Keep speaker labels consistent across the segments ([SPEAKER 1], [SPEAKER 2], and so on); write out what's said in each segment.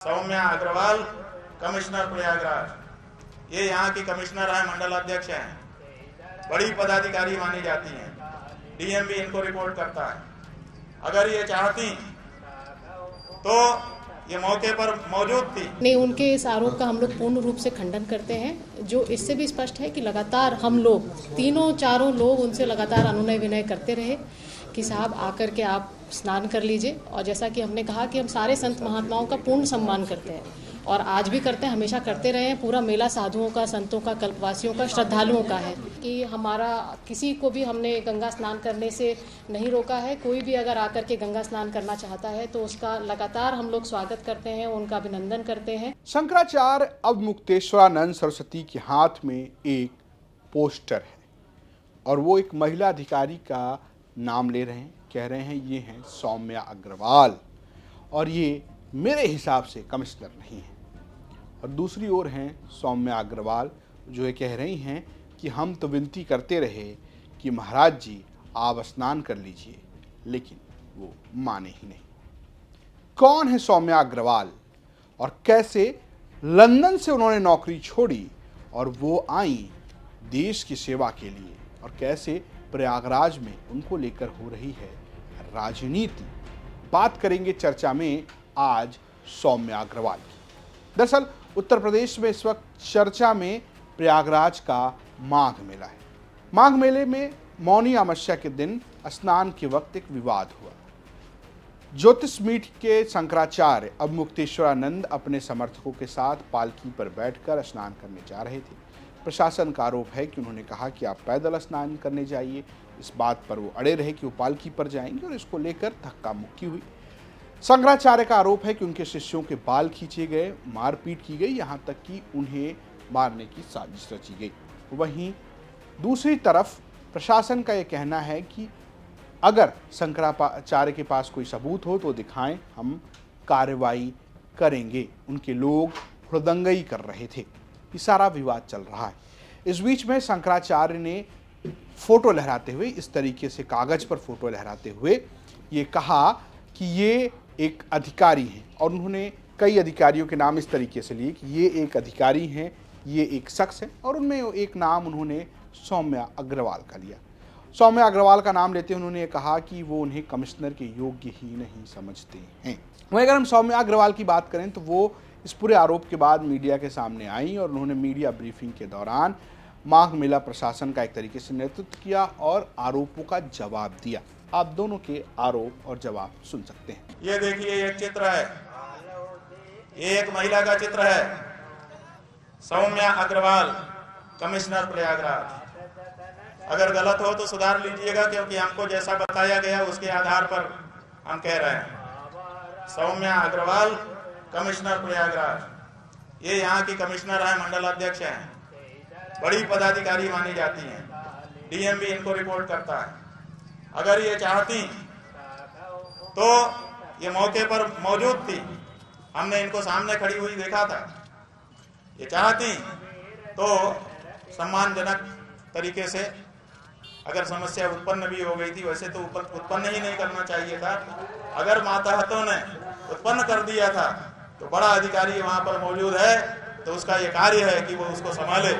[SPEAKER 1] Saumya Agarwal, commissioner Prayagraj, ये यहाँ की कमिश्नर है, मंडल अध्यक्ष हैं, बड़ी पदाधिकारी मानी जाती हैं। डीएम भी इनको रिपोर्ट करता है। अगर ये चाहती तो ये मौके पर मौजूद थी।
[SPEAKER 2] नहीं, उनके इस आरोप का हम लोग पूर्ण रूप से खंडन करते हैं। जो इससे भी स्पष्ट है कि लगातार हम लोग तीनों चारों लोग उनसे लगातार अनुनय विनय करते रहे कि साहब आकर के आप स्नान कर लीजिए। और जैसा कि हमने कहा कि हम सारे संत महात्माओं का पूर्ण सम्मान करते हैं और आज भी करते हैं, हमेशा करते रहे हैं। पूरा मेला साधुओं का, संतों का, कल्पवासियों का, श्रद्धालुओं का है कि हमारा किसी को भी हमने गंगा स्नान करने से नहीं रोका है। कोई भी अगर आकर के गंगा स्नान करना चाहता है तो उसका लगातार हम लोग स्वागत करते हैं, उनका अभिनंदन करते हैं।
[SPEAKER 3] शंकराचार्य अवमुक्तेश्वरानंद सरस्वती के हाथ में एक पोस्टर है और वो एक महिला अधिकारी का नाम ले रहे हैं। कह रहे हैं ये हैं सौम्या अग्रवाल और ये मेरे हिसाब से कमिश्नर नहीं है। और दूसरी ओर हैं सौम्या अग्रवाल जो ये कह रही हैं कि हम तो विनती करते रहे कि महाराज जी आप स्नान कर लीजिए, लेकिन वो माने ही नहीं। कौन है सौम्या अग्रवाल और कैसे लंदन से उन्होंने नौकरी छोड़ी और वो आई देश की सेवा के लिए, और कैसे प्रयागराज में उनको लेकर हो रही है राजनीति, बात करेंगे चर्चा में आज सौम्या अग्रवाल की। दरअसल उत्तर प्रदेश में इस वक्त चर्चा में प्रयागराज का माघ मेला है। माघ मेले में मौनी अमावस्या के दिन स्नान के वक्त एक विवाद हुआ। ज्योतिषपीठ के शंकराचार्य अवमुक्तेश्वरानंद अपने समर्थकों के साथ पालकी पर बैठकर स्नान करने जा रहे थे। प्रशासन का आरोप है कि उन्होंने कहा कि आप पैदल स्नान करने जाइए। इस बात पर वो अड़े रहे कि वो पालकी पर जाएंगे और इसको लेकर धक्का मुक्की हुई। शंकराचार्य का आरोप है कि उनके शिष्यों के बाल खींचे गए, मारपीट की गई, यहाँ तक कि उन्हें मारने की साजिश रची गई। वहीं दूसरी तरफ प्रशासन का यह कहना है कि अगर शंकराचार्य के पास कोई सबूत हो तो दिखाएं, हम कार्रवाई करेंगे। उनके लोग हुड़दंगई कर रहे थे। ये सारा विवाद चल रहा है। इस बीच में शंकराचार्य ने फोटो लहराते हुए, इस तरीके से कागज पर फोटो लहराते हुए ये कहा कि ये एक अधिकारी हैं और उन्होंने कई अधिकारियों के नाम इस तरीके से लिए कि ये एक अधिकारी हैं, ये एक शख्स है, और उनमें एक नाम उन्होंने सौम्या अग्रवाल का लिया। सौम्या अग्रवाल का नाम लेते उन्होंने कहा कि वो उन्हें कमिश्नर के योग्य ही नहीं समझते हैं। वहीं अगर हम सौम्या अग्रवाल की बात करें तो वो इस पूरे आरोप के बाद मीडिया के सामने आई और उन्होंने मीडिया ब्रीफिंग के दौरान माघ मेला प्रशासन का एक तरीके से नेतृत्व किया और आरोपों का जवाब दिया। आप दोनों के आरोप और जवाब सुन सकते हैं।
[SPEAKER 1] ये देखिए, एक चित्र है, ये एक महिला का चित्र है, सौम्या अग्रवाल, कमिश्नर प्रयागराज। अगर गलत हो तो सुधार लीजिएगा, क्योंकि हमको जैसा बताया गया उसके आधार पर हम कह रहे हैं। सौम्या अग्रवाल, कमिश्नर प्रयागराज, ये यहाँ की कमिश्नर है, मंडल अध्यक्ष हैं, बड़ी पदाधिकारी मानी जाती हैं। डीएम भी इनको रिपोर्ट करता है। अगर ये चाहती तो ये मौके पर मौजूद थी, हमने इनको सामने खड़ी हुई देखा था। ये चाहती तो सम्मानजनक तरीके से, अगर समस्या उत्पन्न भी हो गई थी, वैसे तो उत्पन्न ही नहीं करना चाहिए था। अगर मातहतों ने उत्पन्न कर दिया था तो बड़ा अधिकारी वहां पर मौजूद है तो उसका ये कार्य है कि वो उसको संभाले।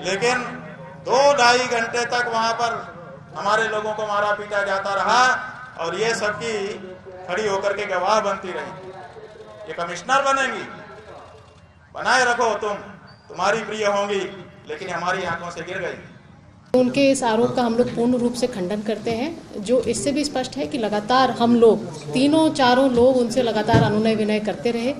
[SPEAKER 1] लेकिन 2-2.5 घंटे तक वहां पर हमारे लोगों को मारा पीटा जाता रहा और ये सबकी खड़ी होकर के गवाह बनती रही। ये कमिश्नर बनेंगी, बनाए रखो, तुम्हारी प्रिय होंगी, लेकिन हमारी आंखों से गिर गई।
[SPEAKER 2] उनके इस आरोप का हम लोग पूर्ण रूप से खंडन करते हैं। जो इससे भी स्पष्ट है कि लगातार हम लोग तीनों चारों लोग उनसे लगातार अनुनय विनय करते रहे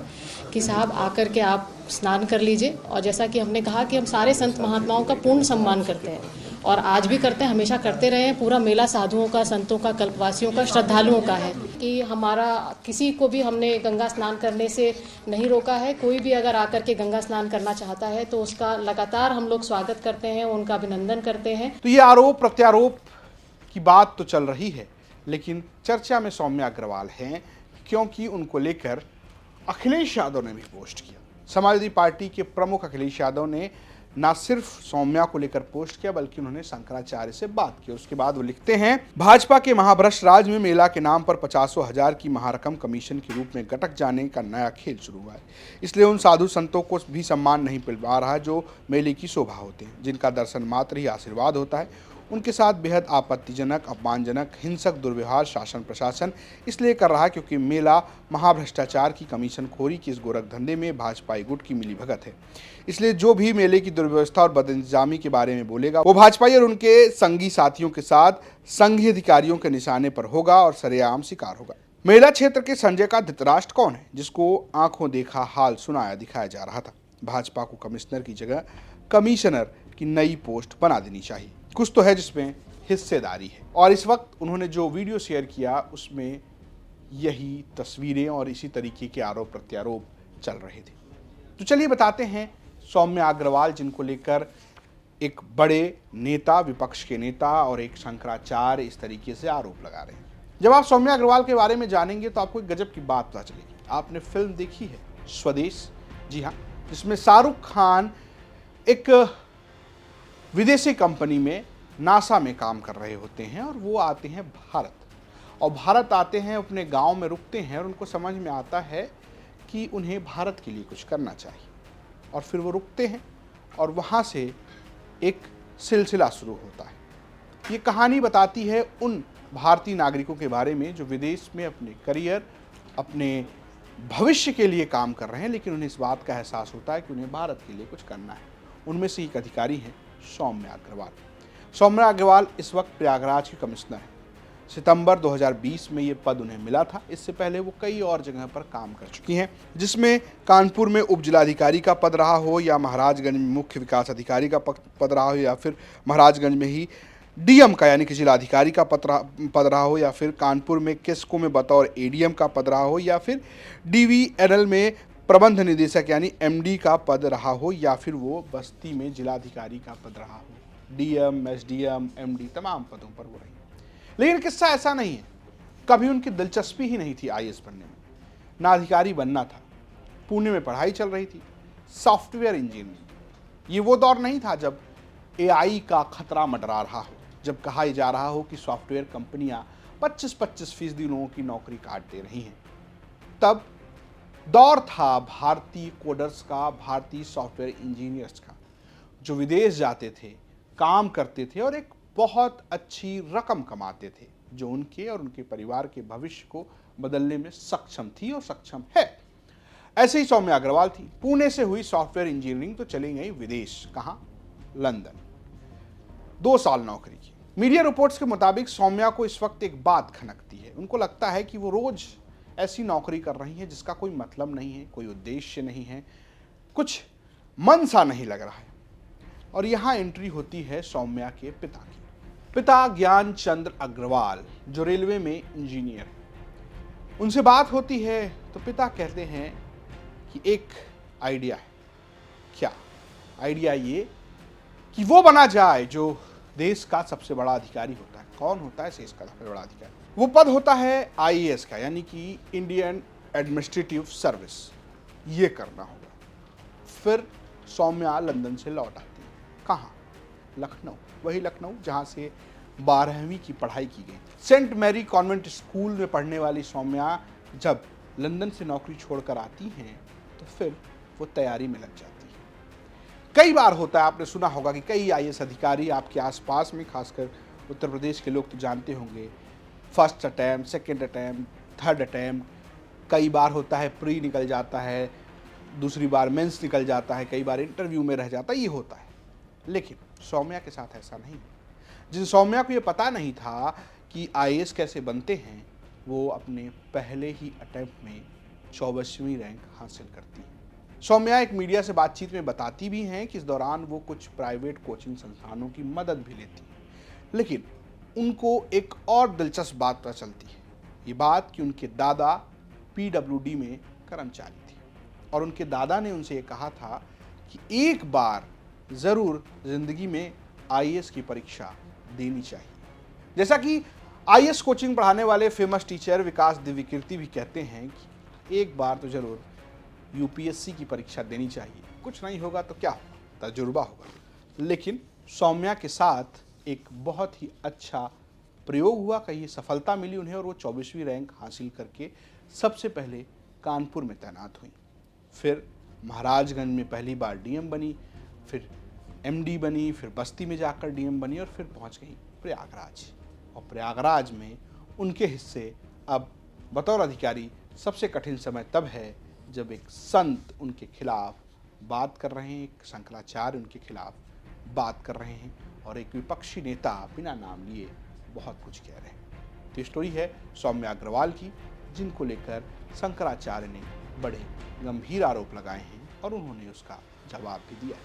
[SPEAKER 2] कि साहब आकर के आप स्नान कर लीजिए। और जैसा कि हमने कहा कि हम सारे संत महात्माओं का पूर्ण सम्मान करते हैं और आज भी करते हैं, हमेशा करते रहे हैं। पूरा मेला साधुओं का, संतों का, कल्पवासियों का, श्रद्धालुओं का है कि हमारा किसी को भी हमने गंगा स्नान करने से नहीं रोका है। कोई भी अगर आकर के गंगा स्नान करना चाहता है तो उसका लगातार हम लोग स्वागत करते हैं, उनका अभिनंदन करते हैं।
[SPEAKER 3] तो ये आरोप प्रत्यारोप की बात तो चल रही है, लेकिन चर्चा में सौम्या अग्रवाल हैं क्योंकि उनको लेकर अखिलेश यादव ने भी पोस्ट किया। समाजवादी पार्टी के प्रमुख अखिलेश यादव ने ना सिर्फ सौम्या को लेकर पोस्ट किया बल्कि उन्होंने शंकराचार्य से बात की। उसके बाद वो लिखते हैं, भाजपा के महाभ्रष्ट राज में मेला के नाम पर 50,000 की महारकम कमीशन के रूप में गटक जाने का नया खेल शुरू हुआ है। इसलिए उन साधु संतों को भी सम्मान नहीं मिल पा रहा जो मेले की शोभा होते हैं, जिनका दर्शन मात्र ही आशीर्वाद होता है। उनके साथ बेहद आपत्तिजनक, अपमानजनक, हिंसक दुर्व्यवहार शासन प्रशासन इसलिए कर रहा है क्योंकि मेला महाभ्रष्टाचार की कमीशन खोरी की इस गोरख धंधे में भाजपाई गुट की मिली भगत है। इसलिए जो भी मेले की दुर्व्यवस्था और बदइंतजामी के बारे में बोलेगा वो भाजपाई और उनके संगी साथियों के साथ संघीय अधिकारियों के निशाने पर होगा और सरेआम शिकार होगा। मेला क्षेत्र के संजय का धृतराष्ट्र कौन है जिसको आंखों देखा हाल सुनाया दिखाया जा रहा था। भाजपा को कमिश्नर की जगह कमिश्नर की नई पोस्ट बना देनी चाहिए। कुछ तो है जिसमें हिस्सेदारी है। और इस वक्त उन्होंने जो वीडियो शेयर किया उसमें यही तस्वीरें और इसी तरीके के आरोप प्रत्यारोप चल रहे थे। तो चलिए बताते हैं सौम्या अग्रवाल, जिनको लेकर एक बड़े नेता, विपक्ष के नेता और एक शंकराचार्य इस तरीके से आरोप लगा रहे हैं। जब आप सौम्या अग्रवाल के बारे में जानेंगे तो आपको एक गजब की बात पता चलेगी। आपने फिल्म देखी है स्वदेश? जी हाँ, जिसमें शाहरुख खान एक विदेशी कंपनी में नासा में काम कर रहे होते हैं और वो आते हैं भारत, और भारत आते हैं, अपने गांव में रुकते हैं और उनको समझ में आता है कि उन्हें भारत के लिए कुछ करना चाहिए, और फिर वो रुकते हैं और वहाँ से एक सिलसिला शुरू होता है। ये कहानी बताती है उन भारतीय नागरिकों के बारे में जो विदेश में अपने करियर, अपने भविष्य के लिए काम कर रहे हैं, लेकिन उन्हें इस बात का एहसास होता है कि उन्हें भारत के लिए कुछ करना है। उनमें से एक अधिकारी हैं सौम्या अग्रवाल। सौम्या अग्रवाल इस वक्त प्रयागराज की कमिश्नर है। सितंबर 2020 में ये पद उन्हें मिला था। इससे पहले वो कई और जगह पर काम कर चुकी हैं, जिसमें कानपुर में उप जिलाधिकारी का पद रहा हो, या महाराजगंज में मुख्य विकास अधिकारी का पद रहा हो, या फिर महाराजगंज में ही डीएम का यानी कि जिलाधिकारी का पद रहा हो, या फिर कानपुर में किस्को में बतौर एडीएम का पद रहा हो, या फिर डीवीएनएल में प्रबंध निदेशक यानी एमडी का पद रहा हो, या फिर वो बस्ती में जिलाधिकारी का पद रहा हो। डीएम, एसडीएम, एमडी तमाम पदों पर वो रही। लेकिन किस्सा ऐसा नहीं है, कभी उनकी दिलचस्पी ही नहीं थी आईएएस बनने में, ना अधिकारी बनना था। पुणे में पढ़ाई चल रही थी, सॉफ्टवेयर इंजीनियरिंग। ये वो दौर नहीं था जब एआई का खतरा मंडरा रहा हो, जब कहा जा रहा हो कि सॉफ्टवेयर कंपनियां 25-25% लोगों की नौकरी काट दे रही हैं। तब दौर था भारतीय कोडर्स का, भारतीय सॉफ्टवेयर इंजीनियर्स का, जो विदेश जाते थे, काम करते थे और एक बहुत अच्छी रकम कमाते थे, जो उनके और उनके परिवार के भविष्य को बदलने में सक्षम थी और सक्षम है। ऐसे ही सौम्या अग्रवाल थी। पुणे से हुई सॉफ्टवेयर इंजीनियरिंग तो चली गई विदेश। कहाँ? लंदन। 2 साल नौकरी की। मीडिया रिपोर्ट्स के मुताबिक सौम्या को इस वक्त एक बात खनकती है। उनको लगता है कि वो रोज ऐसी नौकरी कर रही है जिसका कोई मतलब नहीं है, कोई उद्देश्य नहीं है, कुछ मन सा नहीं लग रहा है। और यहाँ एंट्री होती है सौम्या के पिता की। पिता ज्ञान चंद्र अग्रवाल, जो रेलवे में इंजीनियर है। उनसे बात होती है तो पिता कहते हैं कि एक आइडिया है। क्या आइडिया? ये कि वो बना जाए जो देश का सबसे बड़ा अधिकारी होता है। कौन होता है देश का सबसे बड़ा अधिकारी? वो पद होता है आईएएस का, यानी कि इंडियन एडमिनिस्ट्रेटिव सर्विस। ये करना होगा। फिर सौम्या लंदन से लौट आती है। कहाँ? लखनऊ। वही लखनऊ जहाँ से 12वीं की पढ़ाई की गई। सेंट मैरी कॉन्वेंट स्कूल में पढ़ने वाली सौम्या जब लंदन से नौकरी छोड़कर आती हैं तो फिर वो तैयारी में लग जाती है। कई बार होता है, आपने सुना होगा कि कई आईएएस अधिकारी आपके आसपास में, खासकर उत्तर प्रदेश के लोग तो जानते होंगे, first attempt, second attempt, third attempt, कई बार होता है प्री निकल जाता है, दूसरी बार मेंस निकल जाता है, कई बार इंटरव्यू में रह जाता है, ये होता है। लेकिन सौम्या के साथ ऐसा नहीं। जिन सौम्या को ये पता नहीं था कि आईएएस कैसे बनते हैं, वो अपने पहले ही अटैम्प्ट में 24वीं रैंक हासिल करती है। सौम्या एक मीडिया से बातचीत में बताती भी हैं कि इस दौरान वो कुछ प्राइवेट कोचिंग संस्थानों की मदद भी लेती हैं। लेकिन उनको एक और दिलचस्प बात पता चलती है। ये बात कि उनके दादा पीडब्ल्यूडी में कर्मचारी थे और उनके दादा ने उनसे ये कहा था कि एक बार ज़रूर ज़िंदगी में आईएएस की परीक्षा देनी चाहिए। जैसा कि आईएएस कोचिंग पढ़ाने वाले फेमस टीचर विकास दिव्यकीर्ति भी कहते हैं कि एक बार तो ज़रूर यूपीएससी की परीक्षा देनी चाहिए। कुछ नहीं होगा तो क्या होगा, तजुर्बा होगा। लेकिन सौम्या के साथ एक बहुत ही अच्छा प्रयोग हुआ, कहीं सफलता मिली उन्हें और वो 24वीं रैंक हासिल करके सबसे पहले कानपुर में तैनात हुई। फिर महाराजगंज में पहली बार डीएम बनी, फिर एमडी बनी, फिर बस्ती में जाकर डीएम बनी और फिर पहुंच गई प्रयागराज। और प्रयागराज में उनके हिस्से अब बतौर अधिकारी सबसे कठिन समय तब है जब एक संत उनके खिलाफ बात कर रहे हैं, एक शंकराचार्य उनके खिलाफ बात कर रहे हैं और एक विपक्षी नेता बिना नाम लिए बहुत कुछ कह रहे हैं। तो स्टोरी है सौम्या अग्रवाल की, जिनको लेकर शंकराचार्य ने बड़े गंभीर आरोप लगाए हैं और उन्होंने उसका जवाब भी दिया है।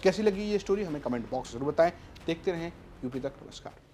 [SPEAKER 3] कैसी लगी ये स्टोरी हमें कमेंट बॉक्स जरूर बताएं। देखते रहें यूपी तक। नमस्कार।